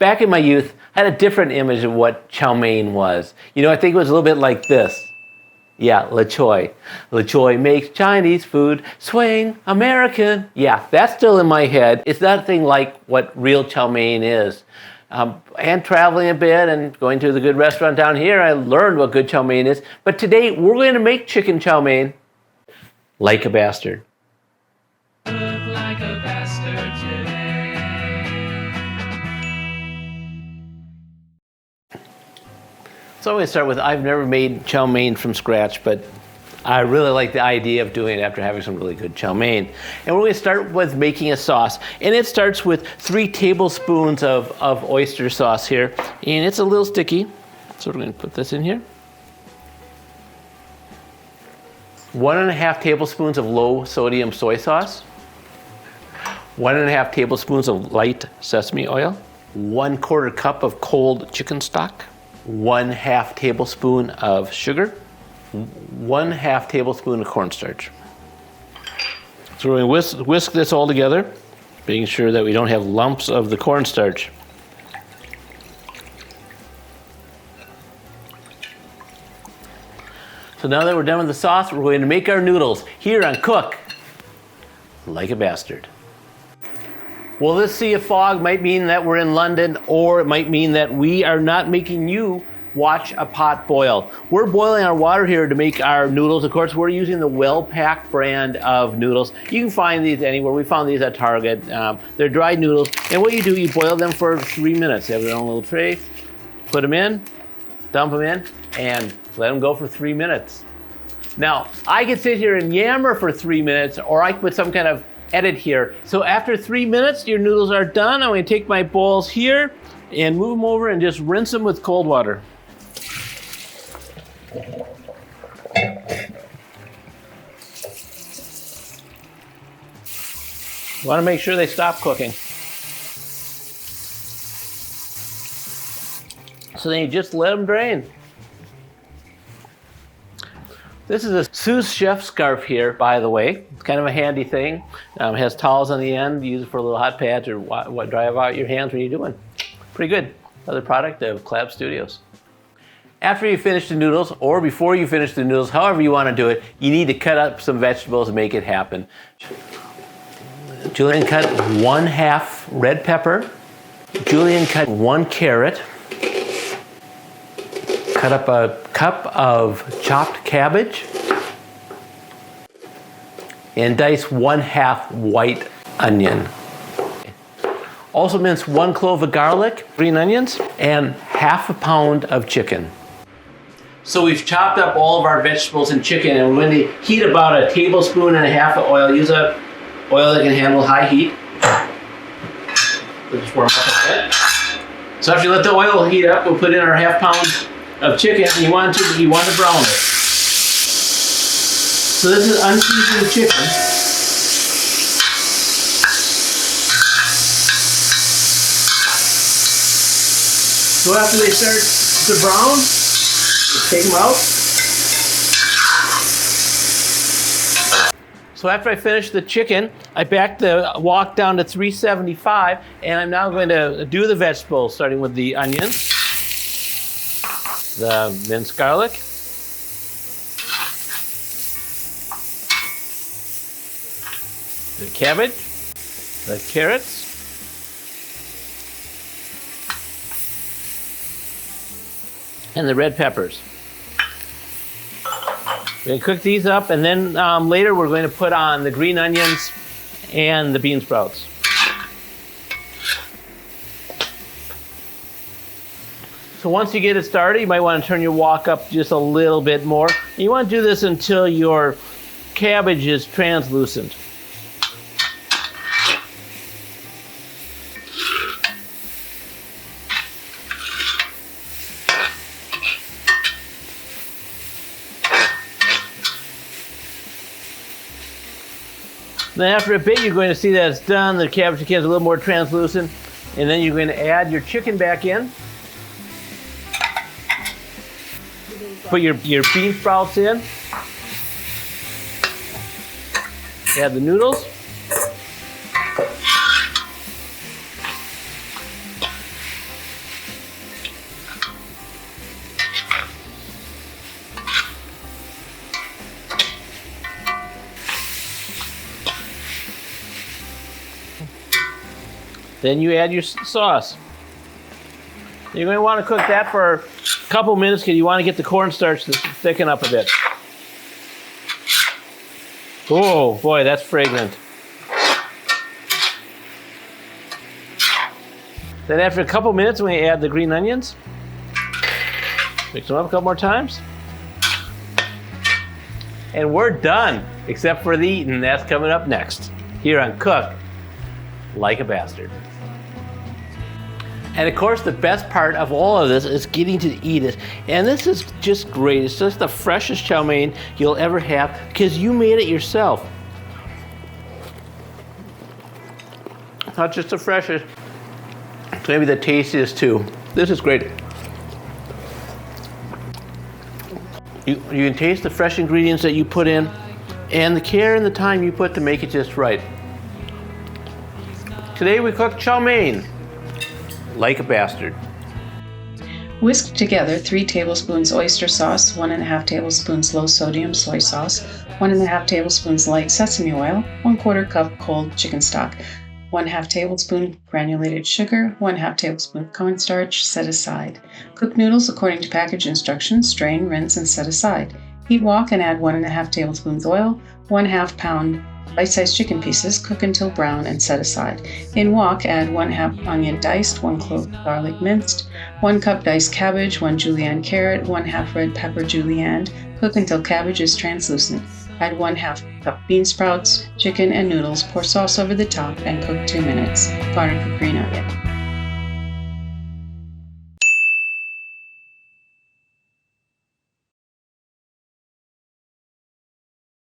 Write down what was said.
Back in my youth, I had a different image of what chow mein was. You know, I think it was a little bit like this. Yeah, le choy. Le choy makes Chinese food swing American. Yeah, that's still in my head. It's nothing like what real chow mein is. And traveling a bit and going to the good restaurant down here, I learned what good chow mein is. But today, we're going to make chicken chow mein like a bastard. Look like a bastard today. So I'm going to start with, I've never made chow mein from scratch, but I really like the idea of doing it after having some really good chow mein. And we're going to start with making a sauce. And it starts with 3 tablespoons of oyster sauce here. And it's a little sticky, so we're going to put this in here. 1.5 tablespoons of low sodium soy sauce. 1.5 tablespoons of light sesame oil. 1/4 cup of cold chicken stock. 1/2 tablespoon of sugar. 1/2 tablespoon of cornstarch. So we're going to whisk this all together, making sure that we don't have lumps of the cornstarch. So now that we're done with the sauce, we're going to make our noodles here on Cook Like a Bastard. Well, this sea of fog might mean that we're in London, or it might mean that we are not making you watch a pot boil. We're boiling our water here to make our noodles. Of course, we're using the Well-Pack brand of noodles. You can find these anywhere. We found these at Target. They're dried noodles. And what you do, you boil them for 3 minutes. They have their own little tray. Put them in, dump them in, and let them go for 3 minutes. Now, I could sit here and yammer for 3 minutes, or I could put some kind of edit here. So after 3 minutes, your noodles are done. I'm going to take my bowls here and move them over and just rinse them with cold water. You want to make sure they stop cooking. So then you just let them drain. This is a sous chef scarf here, by the way. It's kind of a handy thing. It has towels on the end. You use it for little hot pads or dry out your hands when you're doing. Pretty good. Another product of Clab Studios. After you finish the noodles, or before you finish the noodles, however you want to do it, you need to cut up some vegetables and make it happen. Julienne cut 1/2 red pepper. Julienne cut 1 carrot. Cut up a cup of chopped cabbage. And dice 1/2 white onion. Also mince 1 clove of garlic, green onions, and 1/2 pound of chicken. So we've chopped up all of our vegetables and chicken, and we're going to heat about 1.5 tablespoons of oil. Use a oil that can handle high heat. We'll just warm up a bit. So after you let the oil heat up, we'll put in our 1/2 pound of chicken. You want to brown it. So this is unseasoned chicken. So after they start to brown, just take them out. So after I finish the chicken, I back the wok down to 375, and I'm now going to do the vegetables, starting with the onions, the minced garlic, the cabbage, the carrots, and the red peppers. We're going to cook these up, and then later we're going to put on the green onions and the beansprouts. So once you get it started, you might want to turn your wok up just a little bit more. And you want to do this until your cabbage is translucent. Then after a bit, you're going to see that it's done. The cabbage becomes a little more translucent. And then you're going to add your chicken back in. Put your bean sprouts in. Add the noodles. Then you add your sauce. You're going to want to cook that for a couple minutes because you want to get the cornstarch to thicken up a bit. Oh boy, that's fragrant. Then after a couple minutes, we add the green onions. Mix them up a couple more times. And we're done, except for the eating. That's coming up next, here on Cook Like a Bastard. And of course, the best part of all of this is getting to eat it. And this is just great. It's just the freshest chow mein you'll ever have because you made it yourself. Not just the freshest, it's maybe the tastiest too. This is great. You can taste the fresh ingredients that you put in and the care and the time you put to make it just right. Today we cooked chow mein like a bastard. Whisk together 3 tablespoons oyster sauce, 1½ tablespoons low sodium soy sauce, 1½ tablespoons light sesame oil, 1/4 cup cold chicken stock, 1/2 tablespoon granulated sugar, 1/2 tablespoon cornstarch, set aside. Cook noodles according to package instructions, strain, rinse, and set aside. Heat wok and add 1½ tablespoons oil, 1/2 pound bite-sized chicken pieces, cook until brown and set aside. In wok, add 1/2 onion diced, 1 clove garlic minced, 1 cup diced cabbage, 1 julienned carrot, 1/2 red pepper julienned. Cook until cabbage is translucent. Add 1/2 cup beansprouts, chicken, and noodles. Pour sauce over the top and cook 2 minutes. Garnish with green onion.